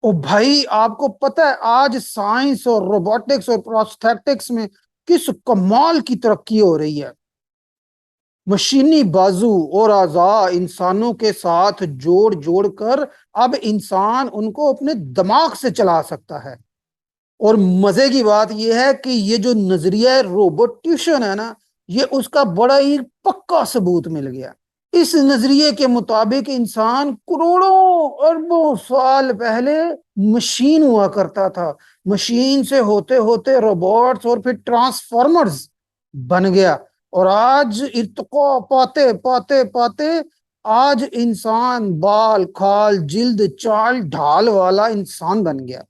او بھائی آپ کو پتہ ہے آج سائنس اور روبوٹکس اور پروستھیٹکس میں کس کمال کی ترقی ہو رہی ہے۔ مشینی بازو اور اعضاء انسانوں کے ساتھ جوڑ جوڑ کر اب انسان ان کو اپنے دماغ سے چلا سکتا ہے۔ اور مزے کی بات یہ ہے کہ یہ جو نظریہ روبوٹیشن ہے نا، یہ اس کا بڑا ہی پکا ثبوت مل گیا۔ اس نظریے کے مطابق انسان کروڑوں اربوں سال پہلے مشین ہوا کرتا تھا، مشین سے ہوتے ہوتے روبوٹس اور پھر ٹرانسفارمرز بن گیا، اور آج ارتقاء پاتے پاتے پاتے آج انسان بال کھال جلد چال ڈھال والا انسان بن گیا۔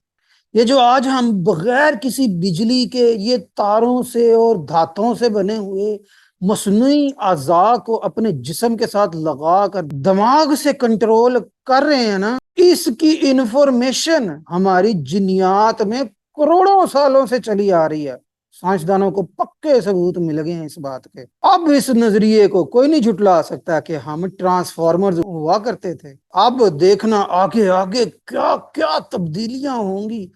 یہ جو آج ہم بغیر کسی بجلی کے یہ تاروں سے اور دھاتوں سے بنے ہوئے مصنوعی اعضاء کو اپنے جسم کے ساتھ لگا کر دماغ سے کنٹرول کر رہے ہیں نا، اس کی انفارمیشن ہماری جنیات میں کروڑوں سالوں سے چلی آ رہی ہے۔ سائنسدانوں کو پکے ثبوت مل گئے ہیں اس بات کے۔ اب اس نظریے کو کوئی نہیں جھٹلا سکتا کہ ہم ٹرانسفارمرز ہوا کرتے تھے۔ اب دیکھنا آگے آگے کیا کیا تبدیلیاں ہوں گی،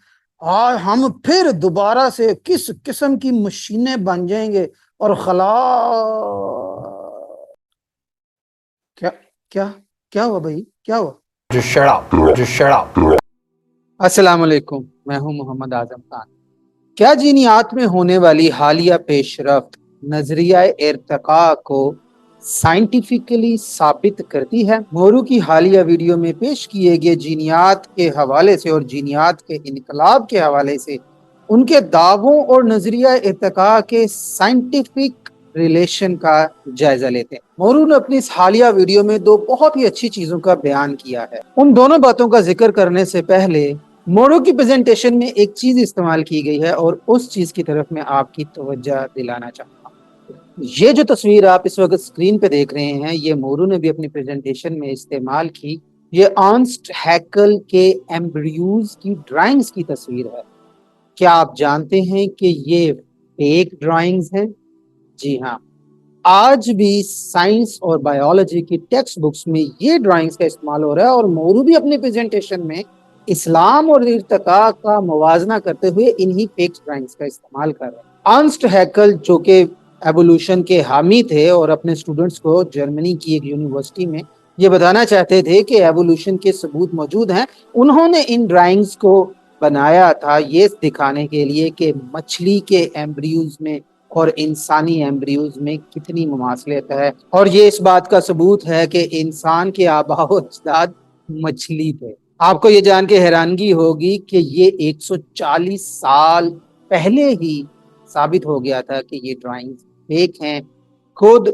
اور ہم پھر دوبارہ سے کس قسم کی مشینیں بن جائیں گے، اور کیا کیا کیا ہوا بھائی، کیا ہوا؟ السلام علیکم، میں ہوں محمد اعظم خان۔ کیا جینیات میں ہونے والی حالیہ پیش رفت نظریہ ارتقاء کو سائنٹیفکلی ثابت کرتی ہے؟ مورو کی حالیہ ویڈیو میں پیش کیے گئے جینیات کے حوالے سے اور جینیات کے انقلاب کے حوالے سے ان کے دعووں اور نظریہ ارتقاء کے سائنٹیفک ریلیشن کا جائزہ لیتے ہیں۔ مورو نے اپنی اس حالیہ ویڈیو میں دو بہت ہی اچھی چیزوں کا بیان کیا ہے۔ ان دونوں باتوں کا ذکر کرنے سے پہلے مورو کی پریزنٹیشن میں ایک چیز استعمال کی گئی ہے، اور اس چیز کی طرف میں آپ کی توجہ دلانا چاہتا ہوں۔ یہ جو تصویر آپ اس وقت اسکرین پہ دیکھ رہے ہیں، یہ مورو نے بھی اپنی پریزنٹیشن میں استعمال کی۔ یہ ارنسٹ ہیکل کے ایمبریوز کی ڈرائنگز کی تصویر ہے۔ کیا آپ جانتے ہیں کہ یہ فیک ڈرائنگز ہیں؟ جی ہاں، آج بھی سائنس اور بایولوجی کی ٹیکسٹ بکس میں یہ ڈرائنگز کا استعمال ہو رہا ہے، اور مورو بھی اپنی پریزنٹیشن میں اسلام اور ارتقاء کا موازنہ کرتے ہوئے انہی فیک ڈرائنگز کا استعمال کر رہے ہیں۔ ارنسٹ ہیکل جو کہ ایوولوشن کے حامی تھے اور اپنے اسٹوڈنٹس کو جرمنی کی ایک یونیورسٹی میں یہ بتانا چاہتے تھے کہ ایوولوشن کے ثبوت موجود ہیں، انہوں نے ان ڈرائنگز کو بنایا تھا یہ دکھانے کے لیے کہ مچھلی کے ایمبریوز میں اور انسانی ایمبریوز میں کتنی مماثلت ہے، اور یہ اس بات کا ثبوت ہے کہ انسان کے آباء و اجداد مچھلی تھے۔ آپ کو یہ جان کے حیرانگی ہوگی کہ یہ 140 سال پہلے ہی ثابت ہو گیا تھا کہ یہ ڈرائنگ فیک ہیں۔ خود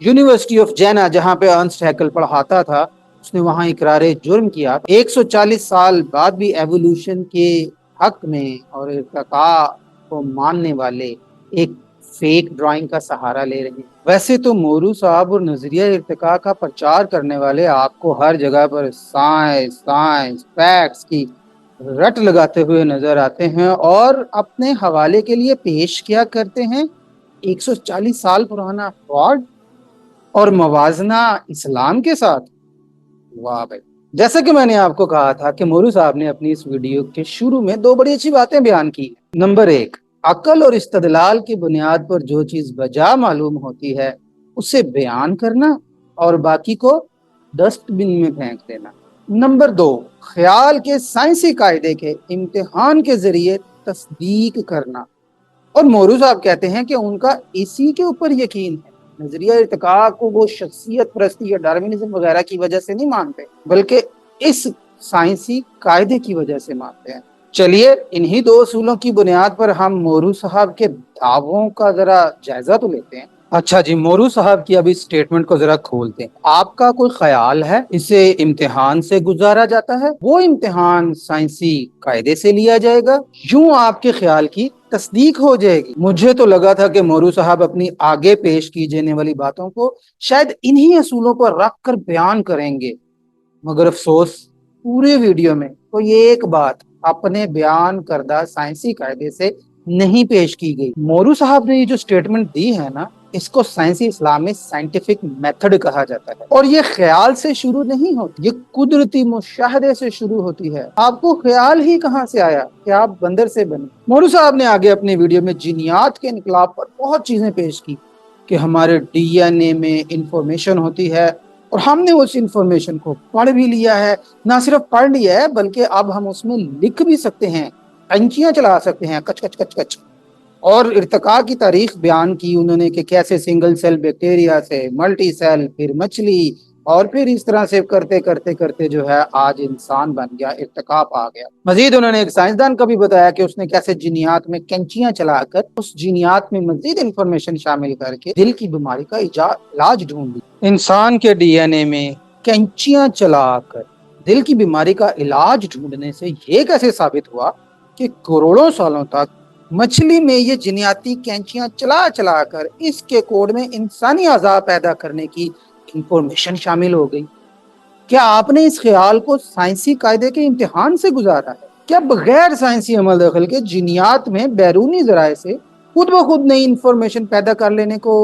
یونیورسٹی آف جینا جہاں پہ ارنسٹ ہیکل پڑھاتا تھا، اس نے وہاں اقرار جرم کیا۔ 140 سال بعد بھی ایوولوشن کے حق میں اور ارتقاء کو ماننے والے ایک فیک ڈرائنگ کا سہارا لے رہے ہیں۔ ویسے تو مورو صاحب اور نظریہ ارتقاء کا پرچار کرنے والے آپ کو ہر جگہ پر سائنس فیکٹس کی رٹ لگاتے ہوئے نظر آتے ہیں، اور اپنے حوالے کے لیے پیش کیا کرتے ہیں 140 سال پرانا فراڈ اور موازنہ اسلام کے ساتھ۔ واہ بھائی، جیسا کہ میں نے آپ کو کہا تھا کہ مورو صاحب نے اپنی اس ویڈیو کے شروع میں دو بڑی اچھی باتیں بیان کی۔ نمبر 1، عقل اور استدلال کی بنیاد پر جو چیز بجا معلوم ہوتی ہے اسے بیان کرنا، اور باقی کو ڈسٹ بن میں پھینک دینا۔ نمبر 2، خیال کے سائنسی قاعدے کے امتحان کے ذریعے تصدیق کرنا۔ اور مورو صاحب کہتے ہیں کہ ان کا اسی کے اوپر یقین ہے۔ نظریہ ارتقاء کو وہ شخصیت پرستی یا ڈارونزم وغیرہ کی وجہ سے نہیں مانتے، بلکہ اس سائنسی قاعدے کی وجہ سے مانتے ہیں۔ چلیے انہی دو اصولوں کی بنیاد پر ہم مورو صاحب کے دعووں کا ذرا جائزہ تو لیتے ہیں۔ اچھا جی، مورو صاحب کی ابھی اسٹیٹمنٹ کو ذرا کھولتے ہیں۔ آپ کا کوئی خیال ہے اسے امتحان سے گزارا جاتا ہے؟ وہ امتحان سائنسی قاعدے سے لیا جائے گا، یوں آپ کے خیال کی تصدیق ہو جائے گی۔ مجھے تو لگا تھا کہ مورو صاحب اپنی آگے پیش کی جانے والی باتوں کو شاید انہی اصولوں پر رکھ کر بیان کریں گے، مگر افسوس پورے ویڈیو میں کوئی ایک بات اپنے بیان کردہ سائنسی قاعدے سے نہیں پیش کی گئی۔ مورو صاحب نے یہ جو سٹیٹمنٹ دی ہے نا، اس کو سائنسی اسلام میں سائنٹیفک میتھڈ کہا جاتا ہے، اور یہ خیال سے شروع نہیں ہوتی، یہ قدرتی مشاہدے سے شروع ہوتی ہے۔ آپ کو خیال ہی کہاں سے آیا کہ آپ بندر سے بنے؟ مورو صاحب نے آگے اپنی ویڈیو میں جینیات کے انقلاب پر بہت چیزیں پیش کی کہ ہمارے ڈی این اے میں انفارمیشن ہوتی ہے، اور ہم نے اس انفارمیشن کو پڑھ بھی لیا ہے، نہ صرف پڑھ لیا ہے بلکہ اب ہم اس میں لکھ بھی سکتے ہیں، انچیاں چلا سکتے ہیں، کچ کچ کچ کچ۔ اور ارتقاء کی تاریخ بیان کی انہوں نے کہ کیسے سنگل سیل بیکٹیریا سے ملٹی سیل، پھر مچھلی، اور پھر اس طرح سے کرتے کرتے کرتے جو ہے آج انسان بن گیا، ارتقاء آ گیا۔ مزید انہوں نے ایک سائنسدان کا بھی بتایا کہ اس نے کیسے جینیات میں کینچیاں چلا کر اس جینیات میں مزید انفارمیشن شامل کر کے دل کی بیماری کا علاج ڈھونڈ لی۔ انسان کے ڈی این اے میں کینچیاں چلا کر دل کی بیماری کا علاج ڈھونڈنے سے یہ کیسے ثابت ہوا کہ کروڑوں سالوں تک مچھلی میں یہ جینیاتی کینچیاں چلا چلا کر اس کے کوڈ میں انسانی اعضاء پیدا کرنے کی انفارمیشن شامل ہو گئی؟ کیا آپ نے اس خیال کو سائنسی قاعدے کے امتحان سے گزارا ہے؟ کیا بغیر سائنسی عمل دخل کے جینیات میں بیرونی ذرائع سے خود بخود نئی انفارمیشن پیدا کر لینے کو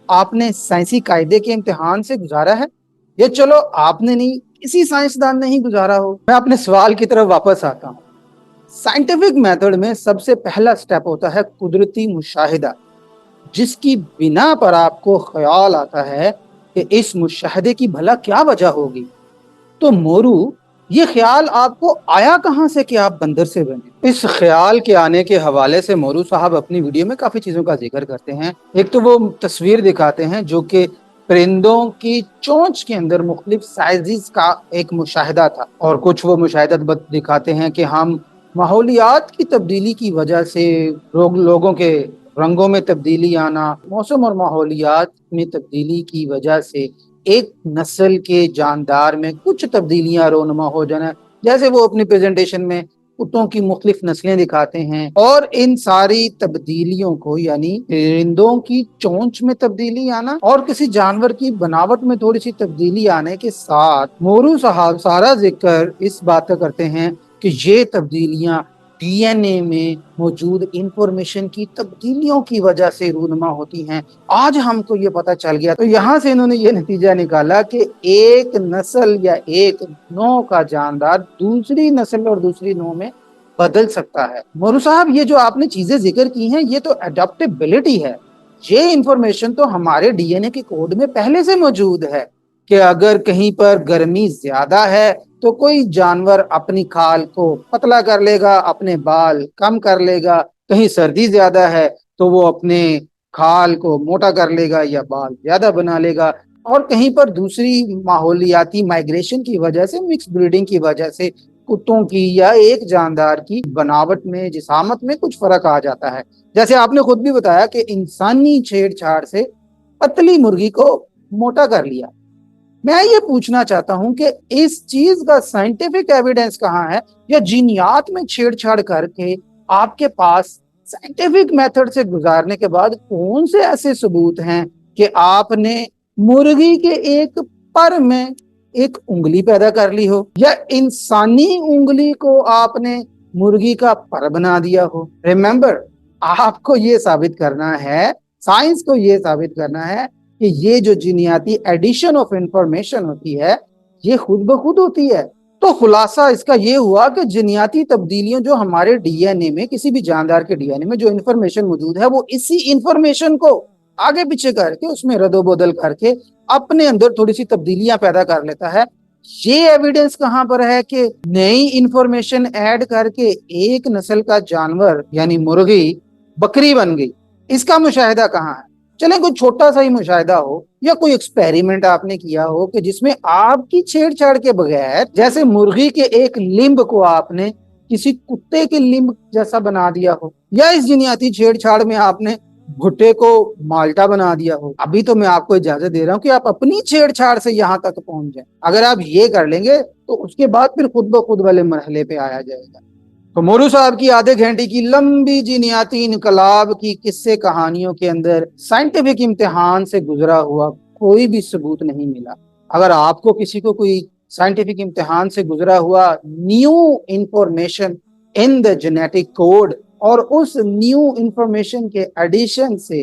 آپ نے سائنسی قاعدے کے امتحان سے گزارا ہے؟ یہ چلو آپ نے نہیں، کسی سائنسدان نے ہی گزارا ہو۔ میں اپنے سوال کی طرف واپس آتا ہوں۔ سائنٹیفک میتھڈ میں سب سے پہلا سٹیپ ہوتا ہے قدرتی مشاہدہ، جس کی بنا پر آپ کو خیال آتا ہے کہ اس مشاہدے کی بھلا کیا وجہ ہوگی۔ تو مورو، یہ خیال آپ کو آیا کہاں سے کہ آپ بندر سے بنے؟ اس خیال کے آنے کے حوالے سے مورو صاحب اپنی ویڈیو میں کافی چیزوں کا ذکر کرتے ہیں۔ ایک تو وہ تصویر دکھاتے ہیں جو کہ پرندوں کی چونچ کے اندر مختلف سائزز کا ایک مشاہدہ تھا، اور کچھ وہ مشاہدات دکھاتے ہیں کہ ہم ماحولیات کی تبدیلی کی وجہ سے لوگوں کے رنگوں میں تبدیلی آنا، موسم اور ماحولیات میں تبدیلی کی وجہ سے ایک نسل کے جاندار میں کچھ تبدیلیاں رونما ہو جانا، جیسے وہ اپنی پریزنٹیشن میں کتوں کی مختلف نسلیں دکھاتے ہیں، اور ان ساری تبدیلیوں کو یعنی پرندوں کی چونچ میں تبدیلی آنا اور کسی جانور کی بناوٹ میں تھوڑی سی تبدیلی آنے کے ساتھ مورو صاحب سارا ذکر اس بات کا کرتے ہیں کہ یہ تبدیلیاں ڈی این اے میں موجود انفارمیشن کی تبدیلیوں کی وجہ سے رونما ہوتی ہیں۔ آج ہم کو یہ پتہ چل گیا، تو یہاں سے انہوں نے یہ نتیجہ نکالا کہ ایک نسل یا ایک نوع کا جاندار دوسری نسل اور دوسری نوع میں بدل سکتا ہے۔ مورو صاحب، یہ جو آپ نے چیزیں ذکر کی ہیں یہ تو اڈاپٹیبلٹی ہے، یہ انفارمیشن تو ہمارے ڈی این اے کے کوڈ میں پہلے سے موجود ہے کہ اگر کہیں پر گرمی زیادہ ہے تو کوئی جانور اپنی کھال کو پتلا کر لے گا، اپنے بال کم کر لے گا، کہیں سردی زیادہ ہے تو وہ اپنے کھال کو موٹا کر لے گا یا بال زیادہ بنا لے گا، اور کہیں پر دوسری ماحولیاتی مائگریشن کی وجہ سے، مکس بریڈنگ کی وجہ سے کتوں کی یا ایک جاندار کی بناوٹ میں، جسامت میں کچھ فرق آ جاتا ہے۔ جیسے آپ نے خود بھی بتایا کہ انسانی چھیڑ چھاڑ سے پتلی مرغی کو موٹا کر لیا۔ میں یہ پوچھنا چاہتا ہوں کہ اس چیز کا سائنٹیفک ایویڈنس کہاں ہے، یا جینیات میں چھیڑ چھاڑ کر کے آپ کے پاس سائنٹیفک میتھڈ سے گزارنے کے بعد کون سے ایسے ثبوت ہیں کہ آپ نے مرغی کے ایک پر میں ایک انگلی پیدا کر لی ہو، یا انسانی انگلی کو آپ نے مرغی کا پر بنا دیا ہو؟ ریممبر، آپ کو یہ ثابت کرنا ہے، سائنس کو یہ ثابت کرنا ہے کہ یہ جو جینیاتی ایڈیشن آف انفارمیشن ہوتی ہے یہ خود بخود ہوتی ہے۔ تو خلاصہ اس کا یہ ہوا کہ جینیاتی تبدیلیاں جو ہمارے ڈی این اے میں، کسی بھی جاندار کے ڈی این اے میں جو انفارمیشن موجود ہے، وہ اسی انفارمیشن کو آگے پیچھے کر کے اس میں رد و بدل کر کے اپنے اندر تھوڑی سی تبدیلیاں پیدا کر لیتا ہے۔ یہ ایویڈنس کہاں پر ہے کہ نئی انفارمیشن ایڈ کر کے ایک نسل کا جانور یعنی مرغی بکری بن گئی؟ اس کا مشاہدہ کہاں ہے؟ چلیں کوئی چھوٹا سا ہی مشاہدہ ہو یا کوئی ایکسپیریمنٹ آپ نے کیا ہو کہ جس میں آپ کی چھیڑ چھاڑ کے بغیر، جیسے مرغی کے ایک لمب کو آپ نے کسی کتے کے لمب جیسا بنا دیا ہو، یا اس جینیاتی چھیڑ چھاڑ میں آپ نے بھٹے کو مالٹا بنا دیا ہو۔ ابھی تو میں آپ کو اجازت دے رہا ہوں کہ آپ اپنی چھیڑ چھاڑ سے یہاں تک پہنچ جائیں۔ اگر آپ یہ کر لیں گے تو اس کے بعد پھر خود بخود والے مرحلے پہ آیا جائے گا۔ تو مورو صاحب کی آدھے گھنٹے کی لمبی جینیاتی انقلاب کی قصے کہانیوں کے اندر سائنٹیفک امتحان سے گزرا ہوا کوئی بھی ثبوت نہیں ملا۔ اگر آپ کو کسی کو کوئی سائنٹیفک امتحان سے گزرا ہوا new information in the genetic code اور اس نیو انفارمیشن کے ایڈیشن سے